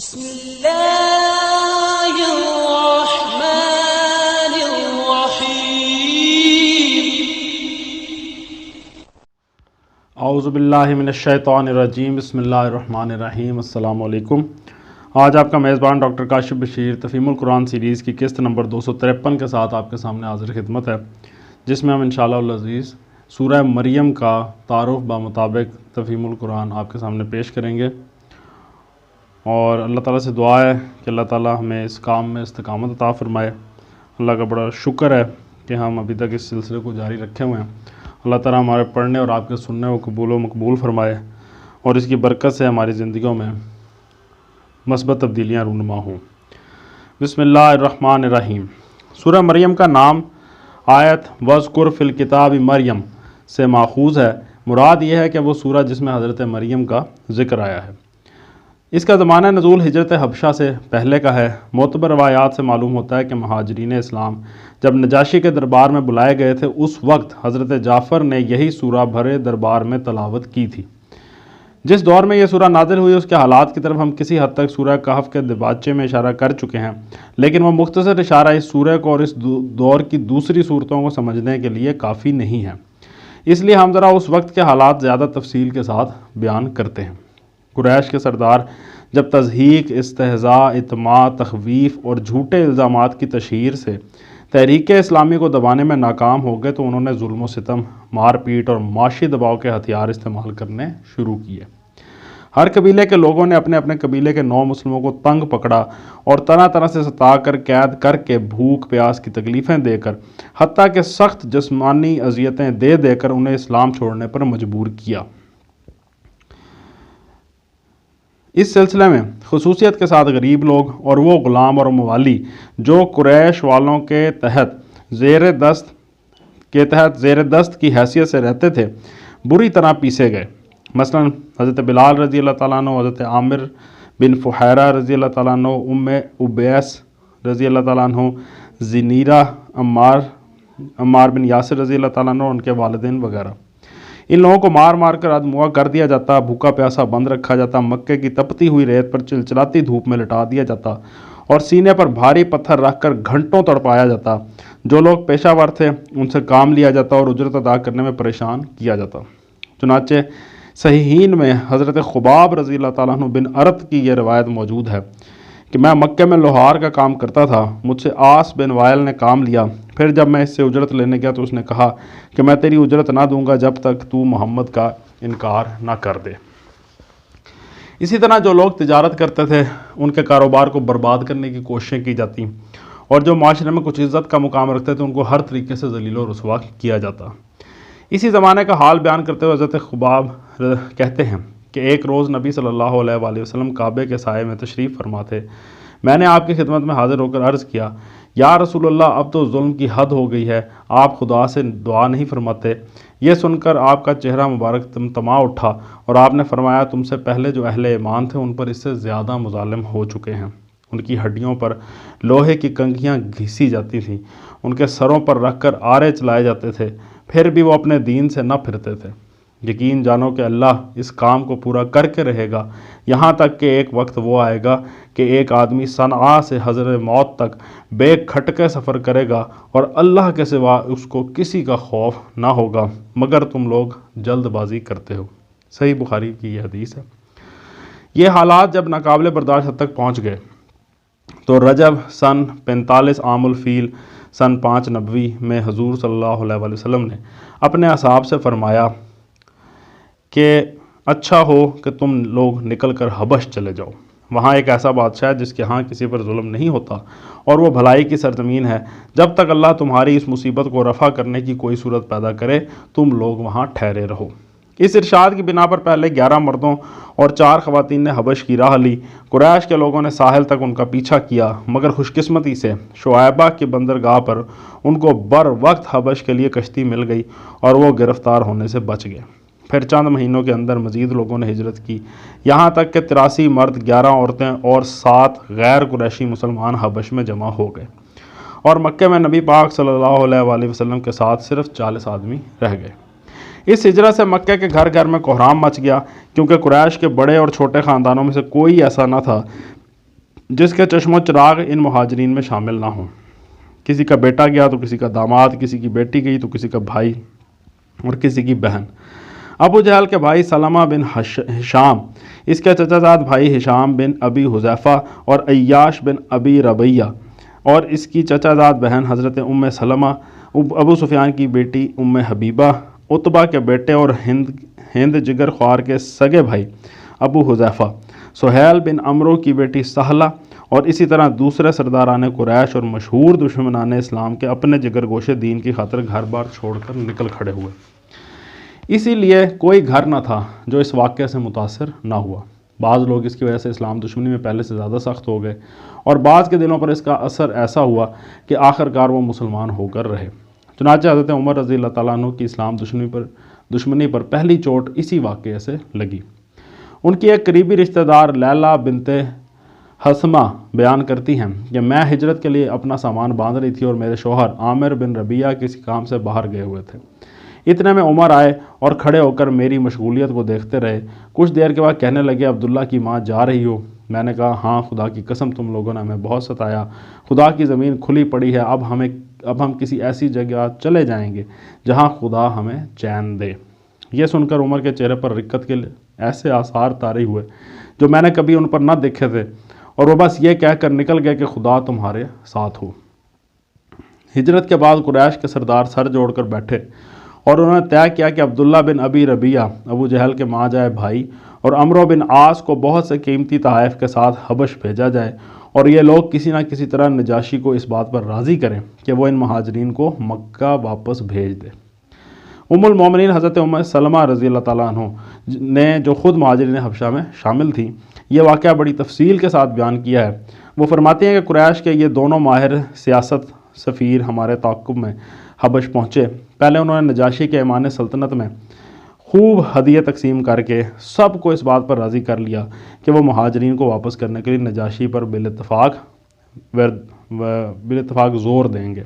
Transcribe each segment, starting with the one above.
بسم اللہ الرحمن الرحیم اعوذ باللہ من الشیطان الرجیم بسم اللہ الرحمن الرحیم السلام علیکم۔ آج آپ کا میزبان ڈاکٹر کاشف بشیر تفہیم القرآن سیریز کی قسط نمبر 253 کے ساتھ آپ کے سامنے حاضر خدمت ہے، جس میں ہم انشاءاللہ العزیز سورہ مریم کا تعارف بمطابق تفہیم القرآن آپ کے سامنے پیش کریں گے، اور اللہ تعالیٰ سے دعا ہے کہ اللہ تعالیٰ ہمیں اس کام میں استقامت عطا فرمائے۔ اللہ کا بڑا شکر ہے کہ ہم ابھی تک اس سلسلے کو جاری رکھے ہوئے ہیں۔ اللہ تعالیٰ ہمارے پڑھنے اور آپ کے سننے کو قبول و مقبول فرمائے، اور اس کی برکت سے ہماری زندگیوں میں مثبت تبدیلیاں رونما ہوں۔ بسم اللہ الرحمن الرحیم۔ سورہ مریم کا نام آیت وَاذْكُرْ فِي الْكِتَابِ مریم سے ماخوذ ہے۔ مراد یہ ہے کہ وہ سورہ جس میں حضرت مریم کا ذکر آیا ہے۔ اس کا زمانہ نزول ہجرت حبشہ سے پہلے کا ہے۔ معتبر روایات سے معلوم ہوتا ہے کہ مہاجرین اسلام جب نجاشی کے دربار میں بلائے گئے تھے، اس وقت حضرت جعفر نے یہی سورہ بھرے دربار میں تلاوت کی تھی۔ جس دور میں یہ سورہ نازل ہوئی، اس کے حالات کی طرف ہم کسی حد تک سورہ کہف کے دباچے میں اشارہ کر چکے ہیں، لیکن وہ مختصر اشارہ اس سورہ کو اور اس دور کی دوسری صورتوں کو سمجھنے کے لیے کافی نہیں ہے۔ اس لیے ہم ذرا اس وقت کے حالات زیادہ تفصیل کے ساتھ بیان کرتے ہیں۔ قریش کے سردار جب تضحیک، استہزاء، اطماع، تخویف اور جھوٹے الزامات کی تشہیر سے تحریک اسلامی کو دبانے میں ناکام ہو گئے، تو انہوں نے ظلم و ستم، مار پیٹ اور معاشی دباؤ کے ہتھیار استعمال کرنے شروع کیے۔ ہر قبیلے کے لوگوں نے اپنے اپنے قبیلے کے نو مسلموں کو تنگ پکڑا اور طرح طرح سے ستا کر، قید کر کے، بھوک پیاس کی تکلیفیں دے کر، حتیٰ کہ سخت جسمانی اذیتیں دے دے کر انہیں اسلام چھوڑنے پر مجبور کیا۔ اس سلسلے میں خصوصیت کے ساتھ غریب لوگ اور وہ غلام اور موالی جو قریش والوں کے تحت زیر دست کی حیثیت سے رہتے تھے، بری طرح پیسے گئے۔ مثلا حضرت بلال رضی اللہ تعالیٰ عنہ، حضرت عامر بن فحیرہ رضی اللہ تعالیٰ عنہ، ام ابیس رضی اللہ تعالیٰ عنہ، زنیرہ، عمار بن یاسر رضی اللہ تعالیٰ عنہ اور ان کے والدین وغیرہ۔ ان لوگوں کو مار مار کر ادمغا کر دیا جاتا، بھوکا پیاسا بند رکھا جاتا، مکے کی تپتی ہوئی ریت پر چلچلاتی دھوپ میں لٹا دیا جاتا اور سینے پر بھاری پتھر رکھ کر گھنٹوں تڑپایا جاتا۔ جو لوگ پیشہ ور تھے ان سے کام لیا جاتا اور اجرت ادا کرنے میں پریشان کیا جاتا۔ چنانچہ صحیحین میں حضرت خباب رضی اللہ تعالیٰ عنہ بن ارت کی یہ روایت موجود ہے کہ میں مکے میں لوہار کا کام کرتا تھا، مجھ سے عاص بن وائل نے کام لیا، پھر جب میں اس سے اجرت لینے گیا تو اس نے کہا کہ میں تیری اجرت نہ دوں گا جب تک تو محمد کا انکار نہ کر دے۔ اسی طرح جو لوگ تجارت کرتے تھے ان کے کاروبار کو برباد کرنے کی کوششیں کی جاتی، اور جو معاشرے میں کچھ عزت کا مقام رکھتے تھے ان کو ہر طریقے سے ذلیل و رسوا کیا جاتا۔ اسی زمانے کا حال بیان کرتے ہوئے حضرت خباب کہتے ہیں کہ ایک روز نبی صلی اللہ علیہ وآلہ وسلم کعبے کے سائے میں تشریف فرما تھے۔ میں نے آپ کی خدمت میں حاضر ہو کر عرض کیا، یا رسول اللہ، اب تو ظلم کی حد ہو گئی ہے، آپ خدا سے دعا نہیں فرماتے؟ یہ سن کر آپ کا چہرہ مبارک تمتما اٹھا اور آپ نے فرمایا، تم سے پہلے جو اہل ایمان تھے ان پر اس سے زیادہ مظالم ہو چکے ہیں۔ ان کی ہڈیوں پر لوہے کی کنگھیاں گھیسی جاتی تھیں، ان کے سروں پر رکھ کر آرے چلائے جاتے تھے، پھر بھی وہ اپنے دین سے نہ پھرتے تھے۔ یقین جانو کہ اللہ اس کام کو پورا کر کے رہے گا، یہاں تک کہ ایک وقت وہ آئے گا کہ ایک آدمی صنعاء سے حضر موت تک بے کھٹکے سفر کرے گا اور اللہ کے سوا اس کو کسی کا خوف نہ ہوگا، مگر تم لوگ جلد بازی کرتے ہو۔ صحیح بخاری کی یہ حدیث ہے۔ یہ حالات جب ناقابل برداشت حد تک پہنچ گئے تو رجب سن 45 عام الفیل سن 5 نبوی میں حضور صلی اللہ علیہ وآلہ وسلم نے اپنے اصحاب سے فرمایا کہ اچھا ہو کہ تم لوگ نکل کر حبش چلے جاؤ، وہاں ایک ایسا بادشاہ ہے جس کے ہاں کسی پر ظلم نہیں ہوتا اور وہ بھلائی کی سرزمین ہے، جب تک اللہ تمہاری اس مصیبت کو رفع کرنے کی کوئی صورت پیدا کرے تم لوگ وہاں ٹھہرے رہو۔ اس ارشاد کی بنا پر پہلے 11 مردوں اور 4 خواتین نے حبش کی راہ لی۔ قریش کے لوگوں نے ساحل تک ان کا پیچھا کیا، مگر خوش قسمتی سے شعیبہ کی بندرگاہ پر ان کو بر وقت حبش کے لیے کشتی مل گئی اور وہ گرفتار ہونے سے بچ گئے۔ پھر چند مہینوں کے اندر مزید لوگوں نے ہجرت کی، یہاں تک کہ 83 مرد، 11 عورتیں اور 7 غیر قریشی مسلمان حبش میں جمع ہو گئے، اور مکے میں نبی پاک صلی اللہ علیہ وآلہ وسلم کے ساتھ صرف 40 آدمی رہ گئے۔ اس ہجرت سے مکے کے گھر گھر میں کوہرام مچ گیا، کیونکہ قریش کے بڑے اور چھوٹے خاندانوں میں سے کوئی ایسا نہ تھا جس کے چشم و چراغ ان مہاجرین میں شامل نہ ہوں۔ کسی کا بیٹا گیا تو کسی کا داماد، کسی کی بیٹی گئی تو کسی کا بھائی اور کسی کی بہن۔ ابو جہل کے بھائی سلمہ بن ہشام، اس کے چچا زاد بھائی ہشام بن ابی حذیفہ اور عیاش بن ابی ربیہ، اور اس کی چچا زاد بہن حضرت ام سلمہ، ابو سفیان کی بیٹی ام حبیبہ، عتبہ کے بیٹے اور ہند جگر خوار کے سگے بھائی ابو حذیفہ، سہیل بن عمرو کی بیٹی سہلہ، اور اسی طرح دوسرے سرداران قریش اور مشہور دشمنان اسلام کے اپنے جگر گوشے دین کی خاطر گھر بار چھوڑ کر نکل کھڑے ہوئے۔ اسی لیے کوئی گھر نہ تھا جو اس واقعے سے متاثر نہ ہوا۔ بعض لوگ اس کی وجہ سے اسلام دشمنی میں پہلے سے زیادہ سخت ہو گئے، اور بعض کے دلوں پر اس کا اثر ایسا ہوا کہ آخر کار وہ مسلمان ہو کر رہے۔ چنانچہ حضرت عمر رضی اللہ تعالیٰ عنہ کی اسلام دشمنی پر پہلی چوٹ اسی واقعے سے لگی۔ ان کی ایک قریبی رشتہ دار لیلہ بنت حسمہ بیان کرتی ہیں کہ میں ہجرت کے لیے اپنا سامان باندھ رہی تھی اور میرے شوہر عامر بن ربیہ کسی کام سے باہر گئے ہوئے تھے۔ اتنے میں عمر آئے اور کھڑے ہو کر میری مشغولیت کو دیکھتے رہے۔ کچھ دیر کے بعد کہنے لگے، عبداللہ کی ماں جا رہی ہو؟ میں نے کہا، ہاں، خدا کی قسم تم لوگوں نے ہمیں بہت ستایا، خدا کی زمین کھلی پڑی ہے، اب ہم کسی ایسی جگہ چلے جائیں گے جہاں خدا ہمیں چین دے۔ یہ سن کر عمر کے چہرے پر رقت کے ایسے آثار طاری ہوئے جو میں نے کبھی ان پر نہ دیکھے تھے، اور وہ بس یہ کہہ کر نکل گئے کہ خدا تمہارے ساتھ ہو۔ ہجرت کے بعد قریش کے سردار سر جوڑ کر بیٹھے اور انہوں نے طے کیا کہ عبداللہ بن ابی ربیہ، ابو جہل کے ماں جائے بھائی، اور عمرو بن عاص کو بہت سے قیمتی تحائف کے ساتھ حبش بھیجا جائے، اور یہ لوگ کسی نہ کسی طرح نجاشی کو اس بات پر راضی کریں کہ وہ ان مہاجرین کو مکہ واپس بھیج دے۔ ام المومنین حضرت ام سلمہ رضی اللہ تعالیٰ عنہ نے، جو خود مہاجرین حبشہ میں شامل تھیں، یہ واقعہ بڑی تفصیل کے ساتھ بیان کیا ہے۔ وہ فرماتی ہیں کہ قریش کے یہ دونوں ماہر سیاست سفیر ہمارے تعاقب میں حبش پہنچے۔ پہلے انہوں نے نجاشی کے ایمان سلطنت میں خوب ہدیے تقسیم کر کے سب کو اس بات پر راضی کر لیا کہ وہ مہاجرین کو واپس کرنے کے لیے نجاشی پر بالاتفاق زور دیں گے۔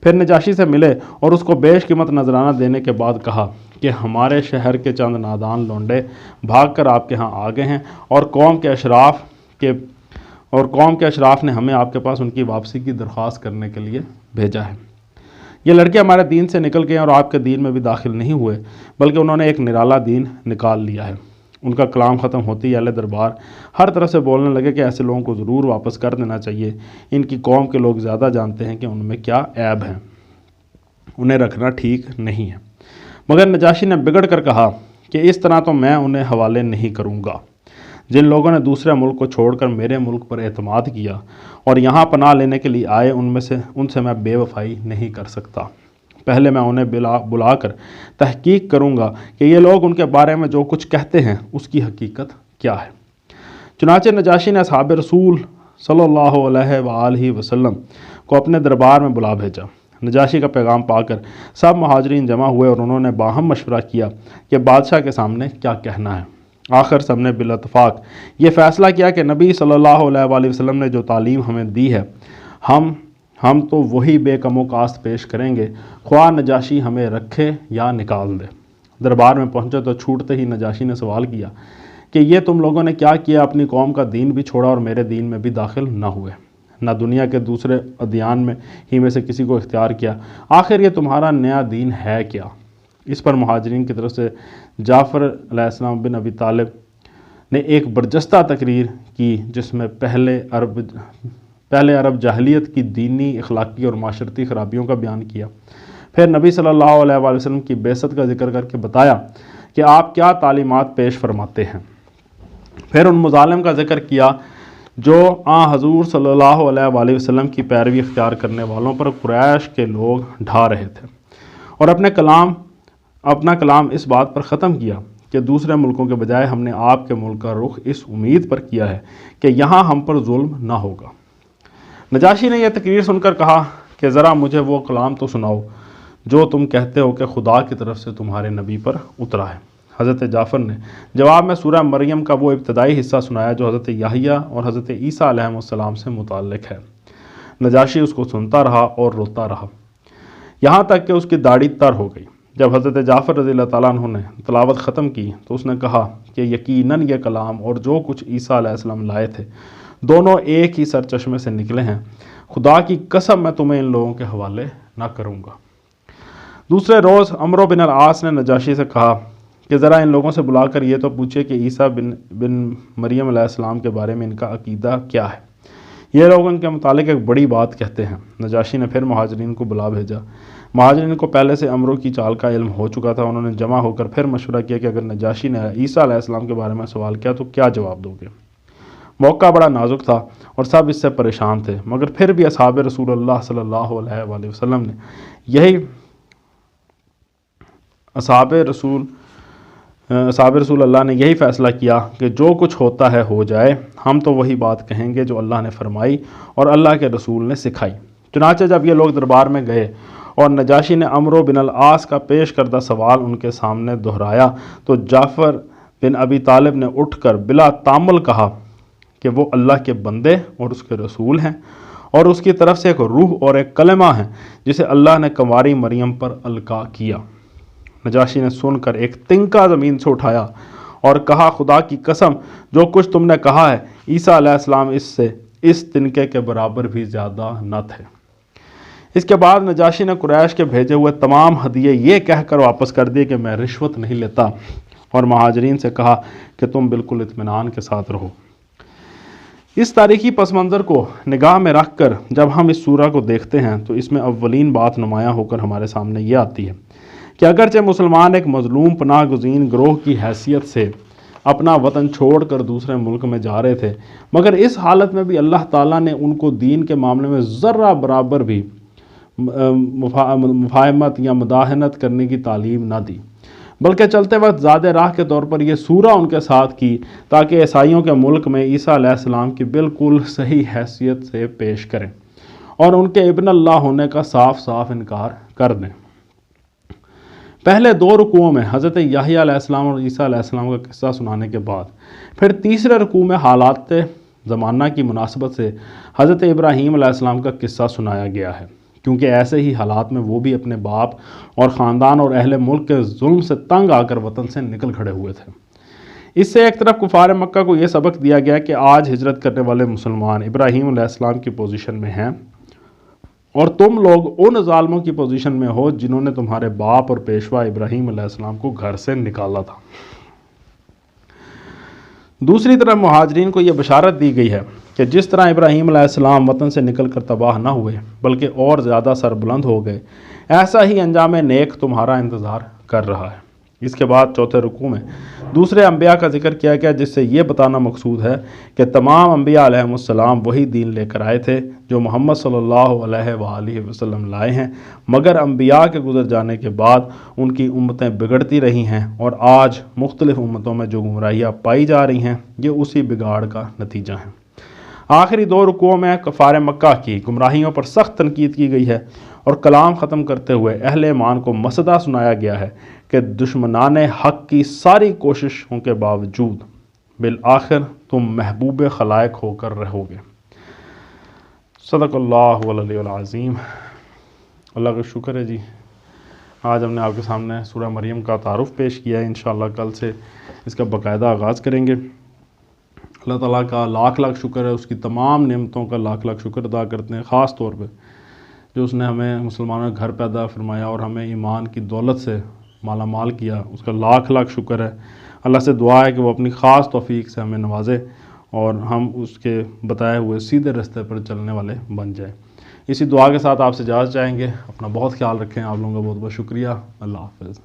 پھر نجاشی سے ملے اور اس کو بیش قیمت نذرانہ دینے کے بعد کہا کہ ہمارے شہر کے چند نادان لونڈے بھاگ کر آپ کے ہاں آ گئے ہیں، اور قوم کے اشراف نے ہمیں آپ کے پاس ان کی واپسی کی درخواست کرنے کے لیے بھیجا ہے۔ یہ لڑکے ہمارے دین سے نکل گئے اور آپ کے دین میں بھی داخل نہیں ہوئے، بلکہ انہوں نے ایک نرالا دین نکال لیا ہے۔ ان کا کلام ختم ہوتے ہی اہل دربار ہر طرف سے بولنے لگے کہ ایسے لوگوں کو ضرور واپس کر دینا چاہیے، ان کی قوم کے لوگ زیادہ جانتے ہیں کہ ان میں کیا عیب ہے، انہیں رکھنا ٹھیک نہیں ہے۔ مگر نجاشی نے بگڑ کر کہا کہ اس طرح تو میں انہیں حوالے نہیں کروں گا۔ جن لوگوں نے دوسرے ملک کو چھوڑ کر میرے ملک پر اعتماد کیا اور یہاں پناہ لینے کے لیے آئے، ان سے میں بے وفائی نہیں کر سکتا۔ پہلے میں انہیں بلا کر تحقیق کروں گا کہ یہ لوگ ان کے بارے میں جو کچھ کہتے ہیں اس کی حقیقت کیا ہے۔ چنانچہ نجاشی نے اصحاب رسول صلی اللہ علیہ وآلہ وسلم کو اپنے دربار میں بلا بھیجا۔ نجاشی کا پیغام پا کر سب مہاجرین جمع ہوئے اور انہوں نے باہم مشورہ کیا کہ بادشاہ کے سامنے کیا کہنا ہے۔ آخر سب نے بالاتفاق یہ فیصلہ کیا کہ نبی صلی اللہ علیہ وآلہ وسلم نے جو تعلیم ہمیں دی ہے، ہم تو وہی بے کم و کاست پیش کریں گے، خواہ نجاشی ہمیں رکھے یا نکال دے۔ دربار میں پہنچے تو چھوٹتے ہی نجاشی نے سوال کیا کہ یہ تم لوگوں نے کیا کیا، اپنی قوم کا دین بھی چھوڑا اور میرے دین میں بھی داخل نہ ہوئے، نہ دنیا کے دوسرے ادیان میں سے کسی کو اختیار کیا، آخر یہ تمہارا نیا دین ہے کیا؟ اس پر مہاجرین کی طرف سے جعفر علیہ السلام بن ابی طالب نے ایک برجستہ تقریر کی جس میں پہلے عرب جاہلیت کی دینی، اخلاقی اور معاشرتی خرابیوں کا بیان کیا۔ پھر نبی صلی اللہ علیہ وآلہ وسلم کی بعثت کا ذکر کر کے بتایا کہ آپ کیا تعلیمات پیش فرماتے ہیں۔ پھر ان مظالم کا ذکر کیا جو حضور صلی اللہ علیہ وآلہ وسلم کی پیروی اختیار کرنے والوں پر قریش کے لوگ ڈھا رہے تھے، اور اپنا کلام اس بات پر ختم کیا کہ دوسرے ملکوں کے بجائے ہم نے آپ کے ملک کا رخ اس امید پر کیا ہے کہ یہاں ہم پر ظلم نہ ہوگا۔ نجاشی نے یہ تقریر سن کر کہا کہ ذرا مجھے وہ کلام تو سناؤ جو تم کہتے ہو کہ خدا کی طرف سے تمہارے نبی پر اترا ہے۔ حضرت جعفر نے جواب میں سورہ مریم کا وہ ابتدائی حصہ سنایا جو حضرت یحییٰ اور حضرت عیسیٰ علیہ السلام سے متعلق ہے۔ نجاشی اس کو سنتا رہا اور روتا رہا، یہاں تک کہ اس کی داڑھی تر ہو گئی۔ جب حضرت جعفر رضی اللہ تعالیٰ عنہ نے تلاوت ختم کی تو اس نے کہا کہ یقیناً یہ کلام اور جو کچھ عیسیٰ علیہ السلام لائے تھے دونوں ایک ہی سرچشمے سے نکلے ہیں، خدا کی قسم میں تمہیں ان لوگوں کے حوالے نہ کروں گا۔ دوسرے روز عمرو بن العاص نے نجاشی سے کہا کہ ذرا ان لوگوں سے بلا کر یہ تو پوچھے کہ عیسیٰ بن مریم علیہ السلام کے بارے میں ان کا عقیدہ کیا ہے، یہ لوگ ان کے متعلق ایک بڑی بات کہتے ہیں۔ نجاشی نے پھر مہاجرین کو بلا بھیجا۔ مہاجرین کو پہلے سے عمرو کی چال کا علم ہو چکا تھا۔ انہوں نے جمع ہو کر پھر مشورہ کیا کہ اگر نجاشی نے عیسیٰ علیہ السلام کے بارے میں سوال کیا تو کیا جواب دو گے؟ موقع بڑا نازک تھا اور سب اس سے پریشان تھے، مگر پھر بھی اصحاب رسول اللہ صلی اللہ علیہ وآلہ وسلم نے اصحاب رسول اللہ نے یہی فیصلہ کیا کہ جو کچھ ہوتا ہے ہو جائے، ہم تو وہی بات کہیں گے جو اللہ نے فرمائی اور اللہ کے رسول نے سکھائی۔ چنانچہ جب یہ لوگ دربار میں گئے اور نجاشی نے عمرو بن العاص کا پیش کردہ سوال ان کے سامنے دہرایا تو جعفر بن ابی طالب نے اٹھ کر بلا تامل کہا کہ وہ اللہ کے بندے اور اس کے رسول ہیں اور اس کی طرف سے ایک روح اور ایک کلمہ ہے جسے اللہ نے کنواری مریم پر القا کیا۔ نجاشی نے سن کر ایک تنکا زمین سے اٹھایا اور کہا، خدا کی قسم جو کچھ تم نے کہا ہے عیسیٰ علیہ السلام اس تنکے کے برابر بھی زیادہ نہ تھے۔ اس کے بعد نجاشی نے قریش کے بھیجے ہوئے تمام ہدیے یہ کہہ کر واپس کر دیے کہ میں رشوت نہیں لیتا، اور مہاجرین سے کہا کہ تم بالکل اطمینان کے ساتھ رہو۔ اس تاریخی پس منظر کو نگاہ میں رکھ کر جب ہم اس سورہ کو دیکھتے ہیں تو اس میں اولین بات نمایاں ہو کر ہمارے سامنے یہ آتی ہے کہ اگرچہ مسلمان ایک مظلوم پناہ گزین گروہ کی حیثیت سے اپنا وطن چھوڑ کر دوسرے ملک میں جا رہے تھے، مگر اس حالت میں بھی اللہ تعالیٰ نے ان کو دین کے معاملے میں ذرہ برابر بھی مفاہمت یا مداہنت کرنے کی تعلیم نہ دی، بلکہ چلتے وقت زیادہ راہ کے طور پر یہ سورہ ان کے ساتھ کی تاکہ عیسائیوں کے ملک میں عیسیٰ علیہ السلام کی بالکل صحیح حیثیت سے پیش کریں اور ان کے ابن اللہ ہونے کا صاف صاف انکار کر دیں۔ پہلے 2 رکوعوں میں حضرت یحییٰ علیہ السلام اور عیسیٰ علیہ السلام کا قصہ سنانے کے بعد پھر تیسرے رکوع میں حالات زمانہ کی مناسبت سے حضرت ابراہیم علیہ السلام کا قصہ سنایا گیا ہے، کیونکہ ایسے ہی حالات میں وہ بھی اپنے باپ اور خاندان اور اہل ملک کے ظلم سے تنگ آ کر وطن سے نکل کھڑے ہوئے تھے۔ اس سے ایک طرف کفار مکہ کو یہ سبق دیا گیا کہ آج ہجرت کرنے والے مسلمان ابراہیم علیہ السلام کی پوزیشن میں ہیں اور تم لوگ ان ظالموں کی پوزیشن میں ہو جنہوں نے تمہارے باپ اور پیشوا ابراہیم علیہ السلام کو گھر سے نکالا تھا۔ دوسری طرف مہاجرین کو یہ بشارت دی گئی ہے کہ جس طرح ابراہیم علیہ السلام وطن سے نکل کر تباہ نہ ہوئے بلکہ اور زیادہ سربلند ہو گئے، ایسا ہی انجام نیک تمہارا انتظار کر رہا ہے۔ اس کے بعد چوتھے رکوع میں دوسرے انبیاء کا ذکر کیا گیا، جس سے یہ بتانا مقصود ہے کہ تمام انبیاء علیہ السلام وہی دین لے کر آئے تھے جو محمد صلی اللہ علیہ وآلہ وسلم لائے ہیں، مگر انبیاء کے گزر جانے کے بعد ان کی امتیں بگڑتی رہی ہیں اور آج مختلف امتوں میں جو گمراہیاں پائی جا رہی ہیں یہ اسی بگاڑ کا نتیجہ ہیں۔ آخری 2 رکوعوں میں کفار مکہ کی گمراہیوں پر سخت تنقید کی گئی ہے اور کلام ختم کرتے ہوئے اہل ایمان کو مسئلہ سنایا گیا ہے کہ دشمنان حق کی ساری کوششوں کے باوجود بالآخر تم محبوب خلائق ہو کر رہو گے۔ صدق اللہ العلی العظیم۔ اللہ کا شکر ہے جی، آج ہم نے آپ کے سامنے سورہ مریم کا تعارف پیش کیا ہے۔ انشاءاللہ کل سے اس کا باقاعدہ آغاز کریں گے۔ اللہ تعالیٰ کا لاکھ لاکھ شکر ہے، اس کی تمام نعمتوں کا لاکھ لاکھ شکر ادا کرتے ہیں، خاص طور پہ جو اس نے ہمیں مسلمانوں کا گھر پیدا فرمایا اور ہمیں ایمان کی دولت سے مالا مال کیا، اس کا لاکھ لاکھ شکر ہے۔ اللہ سے دعا ہے کہ وہ اپنی خاص توفیق سے ہمیں نوازے اور ہم اس کے بتائے ہوئے سیدھے راستے پر چلنے والے بن جائیں۔ اسی دعا کے ساتھ آپ سے اجازت چاہیں گے۔ اپنا بہت خیال رکھیں۔ آپ لوگوں کا بہت بہت شکریہ۔ اللہ حافظ۔